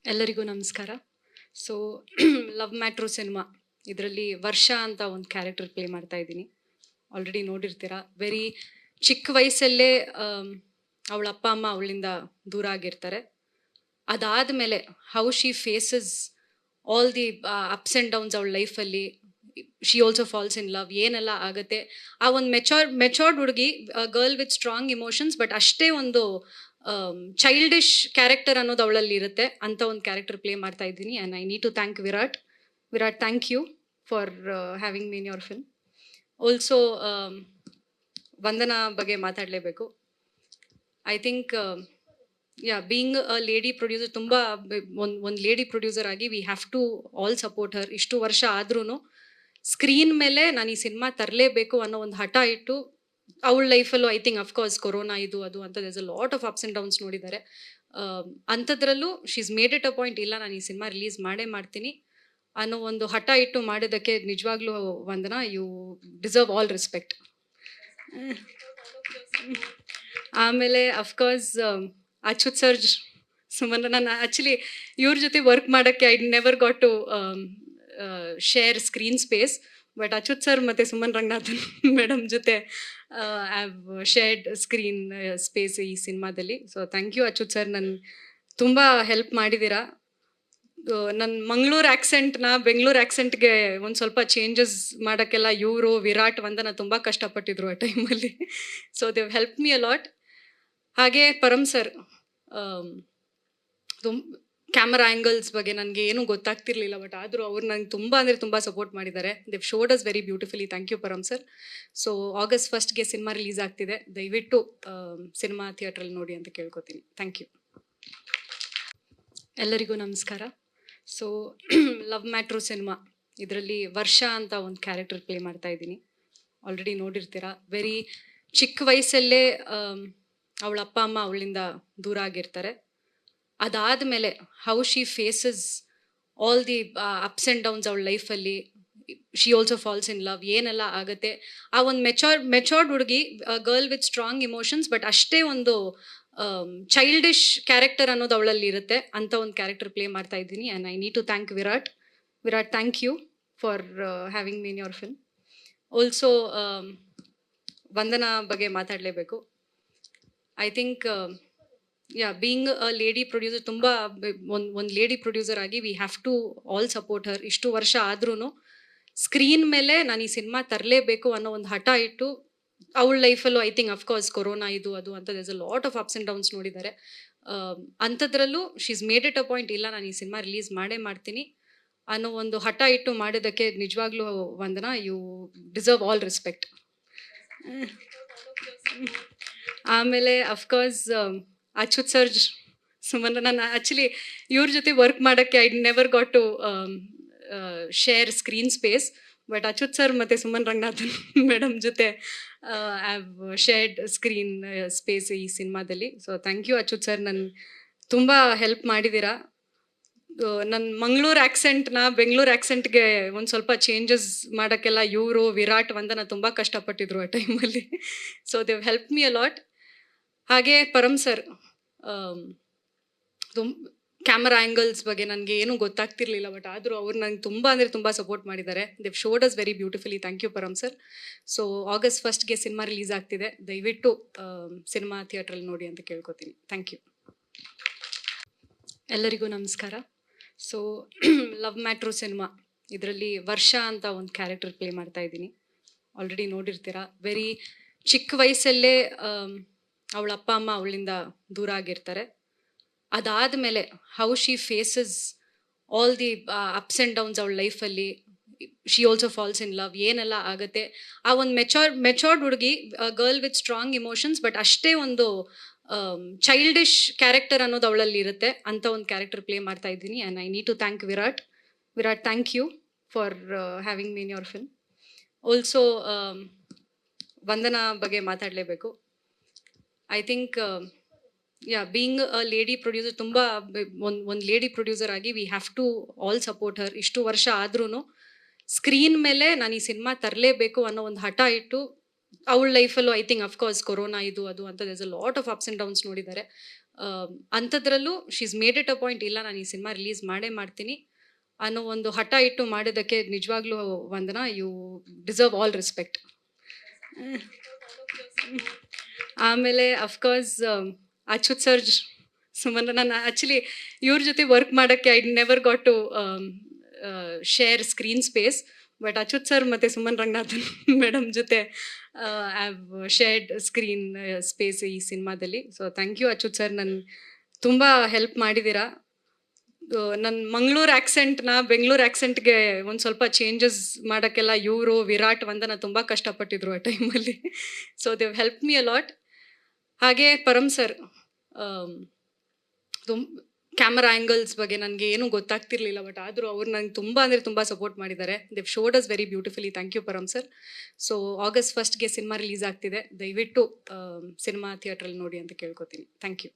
ಎಲ್ಲರಿಗೂ ನಮಸ್ಕಾರ. So love matter cinema ಇದರಲ್ಲಿ ವರ್ಷ ಅಂತ ಒಂದು ಕ್ಯಾರೆಕ್ಟರ್ ಪ್ಲೇ ಮಾಡ್ತಾ ಇದ್ದೀನಿ. ಆಲ್ರೆಡಿ ನೋಡಿರ್ತೀರಾ. ವೆರಿ ಚಿಕ್ಕ ವಯಸ್ಸಲ್ಲೇ ಅವಳ ಅಪ್ಪ ಅಮ್ಮ ಅವಳಿಂದ ದೂರ ಆಗಿರ್ತಾರೆ. ಅದಾದಮೇಲೆ how she faces all the ups and downs ಅವಳ ಲೈಫಲ್ಲಿ. She also falls in love ಏನೆಲ್ಲ ಆಗುತ್ತೆ. ಆ ಒಂದು ಮೆಚೋರ್ಡ್ ಹುಡುಗಿ, girl with strong emotions, but ಅಷ್ಟೇ ಒಂದು ಚೈಲ್ಡಿಶ್ ಕ್ಯಾರೆಕ್ಟರ್ ಅನ್ನೋದು ಅವಳಲ್ಲಿ ಇರುತ್ತೆ. ಅಂತ ಒಂದು ಕ್ಯಾರೆಕ್ಟರ್ ಪ್ಲೇ ಮಾಡ್ತಾ ಇದ್ದೀನಿ. And I need to thank Virat. Thank you for having me in your film. Also Vandana ಬಗ್ಗೆ ಮಾತಾಡಲೇಬೇಕು. I think being a lady producer, ತುಂಬ ಒಂದು ಲೇಡಿ ಪ್ರೊಡ್ಯೂಸರ್ ಆಗಿ we have to all support her. ಇಷ್ಟು ವರ್ಷ ಆದ್ರೂ ಸ್ಕ್ರೀನ್ ಮೇಲೆ ನಾನು ಈ ಸಿನಿಮಾ ತರಲೇಬೇಕು ಅನ್ನೋ ಒಂದು ಹಠ ಇಟ್ಟು ಅವಳ ಲೈಫಲ್ಲೂ ಐ ಥಿಂಕ್ ಅಫ್ಕೋರ್ಸ್ ಕೊರೋನಾ ಇದು ಅದು ಅಂತ there's a lot of ups and downs ನೋಡಿದ್ದಾರೆ. ಅಂಥದ್ರಲ್ಲೂ she's made it a point, ಇಲ್ಲ ನಾನು ಈ ಸಿನಿಮಾ ರಿಲೀಸ್ ಮಾಡೇ ಮಾಡ್ತೀನಿ ಅನ್ನೋ ಒಂದು ಹಠ ಇಟ್ಟು ಮಾಡಿದ್ದಕ್ಕೆ ನಿಜವಾಗ್ಲೂ Vandana, you deserve all respect. ಆಮೇಲೆ ಅಫ್ಕೋರ್ಸ್ ಅಚ್ಯುತ್ ಸರ್, ಸುಮನ್, ನಾನು ಆ್ಯಕ್ಚುಲಿ ಇವ್ರ ಜೊತೆ ವರ್ಕ್ ಮಾಡೋಕ್ಕೆ I never got to share screen space. But Achyut sir ಮತ್ತು ಸುಮನ್ ರಂಗನಾಥನ್ ಮೇಡಮ್ ಜೊತೆ I have shared screen space ಈ ಸಿನಿಮಾದಲ್ಲಿ. So thank you Achyut sir, ನನ್ನ ತುಂಬ ಹೆಲ್ಪ್ ಮಾಡಿದ್ದೀರಾ. ನನ್ನ ಮಂಗಳೂರು ಆ್ಯಕ್ಸೆಂಟ್ನ ಬೆಂಗಳೂರು ಆ್ಯಕ್ಸೆಂಟ್ಗೆ ಒಂದು ಸ್ವಲ್ಪ ಚೇಂಜಸ್ ಮಾಡೋಕ್ಕೆಲ್ಲ ಇವರು, ವಿರಾಟ್, ವಂದನ ತುಂಬ ಕಷ್ಟಪಟ್ಟಿದ್ರು ಆ ಟೈಮಲ್ಲಿ. So Dev help me a lot. ಹಾಗೆ ಪರಮ್ ಸರ್, ಕ್ಯಾಮರಾ ಆ್ಯಂಗಲ್ಸ್ ಬಗ್ಗೆ ನನಗೆ ಏನೂ ಗೊತ್ತಾಗ್ತಿರ್ಲಿಲ್ಲ, ಬಟ್ ಆದರೂ ಅವ್ರು ನಂಗೆ ತುಂಬ ಅಂದರೆ ತುಂಬ ಸಪೋರ್ಟ್ ಮಾಡಿದ್ದಾರೆ. They've showed us very beautifully. Thank you Param sir. So August 1ಗೆ ಸಿನಿಮಾ ರಿಲೀಸ್ ಆಗ್ತಿದೆ. ದಯವಿಟ್ಟು ಸಿನಿಮಾ ಥಿಯೇಟ್ರಲ್ಲಿ ನೋಡಿ ಅಂತ ಕೇಳ್ಕೊತೀನಿ. Thank you. ಎಲ್ಲರಿಗೂ ನಮಸ್ಕಾರ. ಸೊ ಲವ್ ಮ್ಯಾಟ್ರು ಸಿನಿಮಾ ಇದರಲ್ಲಿ ವರ್ಷ ಅಂತ ಒಂದು ಕ್ಯಾರೆಕ್ಟರ್ ಪ್ಲೇ ಮಾಡ್ತಾ ಇದ್ದೀನಿ. ಆಲ್ರೆಡಿ ನೋಡಿರ್ತೀರಾ. ವೆರಿ ಚಿಕ್ಕ ವಯಸ್ಸಲ್ಲೇ ಅವಳ ಅಪ್ಪ ಅಮ್ಮ ಅವಳಿಂದ ದೂರ ಆಗಿರ್ತಾರೆ. ಅದಾದಮೇಲೆ how she faces all the ups and downs ಅವಳ ಲೈಫಲ್ಲಿ. She also falls in love ಏನೆಲ್ಲ ಆಗುತ್ತೆ. ಆ ಒಂದು ಮೆಚೋರ್ಡ್ ಹುಡುಗಿ, girl with strong emotions, but ಅಷ್ಟೇ ಒಂದು ಚೈಲ್ಡಿಶ್ ಕ್ಯಾರೆಕ್ಟರ್ ಅನ್ನೋದು ಅವಳಲ್ಲಿ ಇರುತ್ತೆ. ಅಂತ ಒಂದು ಕ್ಯಾರೆಕ್ಟರ್ ಪ್ಲೇ ಮಾಡ್ತಾ ಇದ್ದೀನಿ. And I need to thank Virat. Thank you for having me in your film. Also Vandana ಬಗ್ಗೆ ಮಾತಾಡಲೇಬೇಕು. I think being a lady producer, ತುಂಬ ಒಂದು ಲೇಡಿ ಪ್ರೊಡ್ಯೂಸರ್ ಆಗಿ we have to all support her. ಇಷ್ಟು ವರ್ಷ ಆದ್ರೂ ಸ್ಕ್ರೀನ್ ಮೇಲೆ ನಾನು ಈ ಸಿನಿಮಾ ತರಲೇಬೇಕು ಅನ್ನೋ ಒಂದು ಹಠ ಇಟ್ಟು ಅವಳ ಲೈಫಲ್ಲೂ ಐ ಥಿಂಕ್ ಅಫ್ಕೋರ್ಸ್ ಕೊರೋನಾ ಇದು ಅದು ಅಂತ there's a lot of ups and downs ನೋಡಿದ್ದಾರೆ. ಅಂಥದ್ರಲ್ಲೂ she's made it a point, ಇಲ್ಲ ನಾನು ಈ ಸಿನಿಮಾ ರಿಲೀಸ್ ಮಾಡೇ ಮಾಡ್ತೀನಿ ಅನ್ನೋ ಒಂದು ಹಠ ಇಟ್ಟು ಮಾಡಿದ್ದಕ್ಕೆ ನಿಜವಾಗ್ಲೂ Vandana, you deserve all respect. ಆಮೇಲೆ ಅಫ್ಕೋರ್ಸ್ ಅಚ್ಯುತ್ ಸರ್, ಸುಮನ್, ನಾನು ಆ್ಯಕ್ಚುಲಿ ಇವ್ರ ಜೊತೆ ವರ್ಕ್ ಮಾಡೋಕ್ಕೆ I never got to share screen space. But Achyut sir ಮತ್ತು ಸುಮನ್ ರಂಗನಾಥನ್ ಮೇಡಮ್ ಜೊತೆ I have shared screen space ಈ ಸಿನಿಮಾದಲ್ಲಿ. So thank you Achyut sir, ನನ್ನ ತುಂಬ ಹೆಲ್ಪ್ ಮಾಡಿದ್ದೀರಾ. ನನ್ನ ಮಂಗಳೂರು ಆ್ಯಕ್ಸೆಂಟ್ನ ಬೆಂಗಳೂರು ಆ್ಯಕ್ಸೆಂಟ್ಗೆ ಒಂದು ಸ್ವಲ್ಪ ಚೇಂಜಸ್ ಮಾಡೋಕ್ಕೆಲ್ಲ ಇವರು, ವಿರಾಟ್, ವಂದನ ತುಂಬ ಕಷ್ಟಪಟ್ಟಿದ್ರು ಆ ಟೈಮಲ್ಲಿ. So Dev help me a lot. ಹಾಗೆ ಪರಮ್ ಸರ್, ಕ್ಯಾಮರಾ ಆ್ಯಂಗಲ್ಸ್ ಬಗ್ಗೆ ನನಗೆ ಏನೂ ಗೊತ್ತಾಗ್ತಿರ್ಲಿಲ್ಲ, ಬಟ್ ಆದರೂ ಅವ್ರು ನಂಗೆ ತುಂಬ ಅಂದರೆ ತುಂಬ ಸಪೋರ್ಟ್ ಮಾಡಿದ್ದಾರೆ. They've showed us very beautifully. Thank you Param sir. So August 1ಗೆ ಸಿನಿಮಾ ರಿಲೀಸ್ ಆಗ್ತಿದೆ. ದಯವಿಟ್ಟು ಸಿನಿಮಾ ಥಿಯೇಟ್ರಲ್ಲಿ ನೋಡಿ ಅಂತ ಕೇಳ್ಕೊತೀನಿ. Thank you. ಎಲ್ಲರಿಗೂ ನಮಸ್ಕಾರ. ಸೊ ಲವ್ ಮ್ಯಾಟ್ರು ಸಿನಿಮಾ ಇದರಲ್ಲಿ ವರ್ಷ ಅಂತ ಒಂದು ಕ್ಯಾರೆಕ್ಟರ್ ಪ್ಲೇ ಮಾಡ್ತಾ ಇದ್ದೀನಿ. ಆಲ್ರೆಡಿ ನೋಡಿರ್ತೀರಾ. ವೆರಿ ಚಿಕ್ಕ ವಯಸ್ಸಲ್ಲೇ ಅವಳ ಅಪ್ಪ ಅಮ್ಮ ಅವಳಿಂದ ದೂರ ಆಗಿರ್ತಾರೆ. ಅದಾದಮೇಲೆ how she faces all the ups and downs ಅವಳ ಲೈಫಲ್ಲಿ. She also falls in love ಏನೆಲ್ಲ ಆಗುತ್ತೆ. ಆ ಒಂದು ಮೆಚೋರ್ಡ್ ಹುಡುಗಿ, girl with strong emotions, but ಅಷ್ಟೇ ಒಂದು ಚೈಲ್ಡಿಶ್ ಕ್ಯಾರೆಕ್ಟರ್ ಅನ್ನೋದು ಅವಳಲ್ಲಿ ಇರುತ್ತೆ. ಅಂತ ಒಂದು ಕ್ಯಾರೆಕ್ಟರ್ ಪ್ಲೇ ಮಾಡ್ತಾ ಇದ್ದೀನಿ. And I need to thank Virat. Thank you for having me in your film. Also Vandana ಬಗ್ಗೆ ಮಾತಾಡಲೇಬೇಕು. I think being a lady producer, ತುಂಬ ಒಂದು ಲೇಡಿ ಪ್ರೊಡ್ಯೂಸರ್ ಆಗಿ we have to all support her. ಇಷ್ಟು ವರ್ಷ ಆದ್ರೂ ಸ್ಕ್ರೀನ್ ಮೇಲೆ ನಾನು ಈ ಸಿನಿಮಾ ತರಲೇಬೇಕು ಅನ್ನೋ ಒಂದು ಹಠ ಇಟ್ಟು ಅವಳ ಲೈಫಲ್ಲೂ ಐ ಥಿಂಕ್ ಅಫ್ಕೋರ್ಸ್ ಕೊರೋನಾ ಇದು ಅದು ಅಂತ there's a lot of ups and downs ನೋಡಿದ್ದಾರೆ. ಅಂಥದ್ರಲ್ಲೂ she is made it a point, ಇಲ್ಲ ನಾನು ಈ ಸಿನಿಮಾ ರಿಲೀಸ್ ಮಾಡೇ ಮಾಡ್ತೀನಿ ಅನ್ನೋ ಒಂದು ಹಠ ಇಟ್ಟು ಮಾಡಿದ್ದಕ್ಕೆ ನಿಜವಾಗ್ಲೂ Vandana, you deserve all respect. ಆಮೇಲೆ ಅಫ್ಕೋರ್ಸ್ ಅಚ್ಯುತ್ ಸರ್, ಸುಮನ್, ನಾನು ಆ್ಯಕ್ಚುಲಿ ಇವ್ರ ಜೊತೆ ವರ್ಕ್ ಮಾಡೋಕ್ಕೆ I never got to share screen space, but Achyut sir ಮತ್ತು ಸುಮನ್ ರಂಗನಾಥನ್ ಮೇಡಮ್ ಜೊತೆ I have shared screen space ಈ ಸಿನಿಮಾದಲ್ಲಿ. So thank you Achyut sir, ನನ್ನ ತುಂಬ ಹೆಲ್ಪ್ ಮಾಡಿದ್ದೀರಾ. ನನ್ನ ಮಂಗಳೂರು ಆ್ಯಕ್ಸೆಂಟ್ನ ಬೆಂಗಳೂರು ಆ್ಯಕ್ಸೆಂಟ್ಗೆ ಒಂದು ಸ್ವಲ್ಪ ಚೇಂಜಸ್ ಮಾಡೋಕ್ಕೆಲ್ಲ ಇವರು ವಿರಾಟ್ ವಂದನ ತುಂಬ ಕಷ್ಟಪಟ್ಟಿದ್ರು ಆ ಟೈಮಲ್ಲಿ. So Dev help me a lot. ಹಾಗೆ ಪರಮ್ ಸರ್, ಕ್ಯಾಮರಾ ಆ್ಯಂಗಲ್ಸ್ ಬಗ್ಗೆ ನನಗೆ ಏನೂ ಗೊತ್ತಾಗ್ತಿರ್ಲಿಲ್ಲ, ಬಟ್ ಆದರೂ ಅವ್ರು ನಂಗೆ ತುಂಬ ಅಂದರೆ ತುಂಬ ಸಪೋರ್ಟ್ ಮಾಡಿದ್ದಾರೆ. They've showed us very beautifully. Thank you Param sir. So August 1ಗೆ ಸಿನಿಮಾ ರಿಲೀಸ್ ಆಗ್ತಿದೆ, ದಯವಿಟ್ಟು ಸಿನಿಮಾ ಥಿಯೇಟ್ರಲ್ಲಿ ನೋಡಿ ಅಂತ ಕೇಳ್ಕೊತೀನಿ. Thank you.